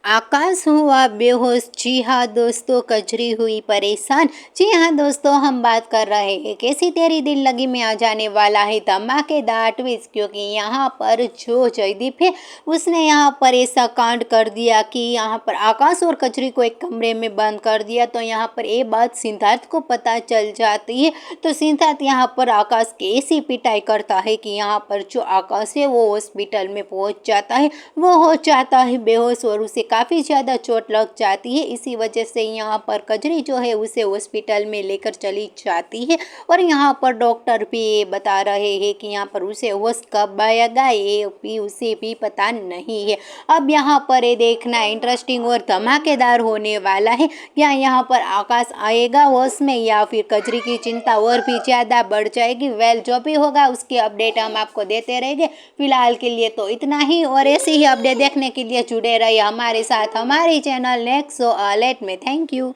आकाश हुआ बेहोश। जी हाँ दोस्तों, कजरी हुई परेशान। जी हाँ दोस्तों, हम बात कर रहे हैं कैसी तेरी दिल लगी में आ जाने वाला है धमाकेदार ट्विस्ट, क्योंकि यहाँ पर जो जयदीप है उसने यहाँ पर ऐसा कांड कर दिया कि यहाँ पर आकाश और कजरी को एक कमरे में बंद कर दिया। तो यहाँ पर ये बात सिद्धार्थ को पता चल जाती है। तो सिद्धार्थ यहाँ पर आकाश की ऐसी पिटाई करता है कि यहाँ पर जो आकाश है वो हॉस्पिटल में पहुँच जाता है। वो हो जाता है बेहोश और उसे काफ़ी ज़्यादा चोट लग जाती है। इसी वजह से यहाँ पर कजरी जो है उसे हॉस्पिटल में लेकर चली जाती है। और यहाँ पर डॉक्टर भी ये बता रहे हैं कि यहाँ पर उसे होश कब आएगा ये भी उसे भी पता नहीं है। अब यहाँ पर ये देखना इंटरेस्टिंग और धमाकेदार होने वाला है। या यहाँ पर आकाश आएगा होश में या फिर कजरी की चिंता और भी ज़्यादा बढ़ जाएगी। वेल, जो भी होगा उसकी अपडेट हम आपको देते रहेंगे। फिलहाल के लिए तो इतना ही, और ऐसी ही अपडेट देखने के लिए जुड़े रहिए हमारे साथ हमारे चैनल नेक्स्ट सो लेट में। Thank you.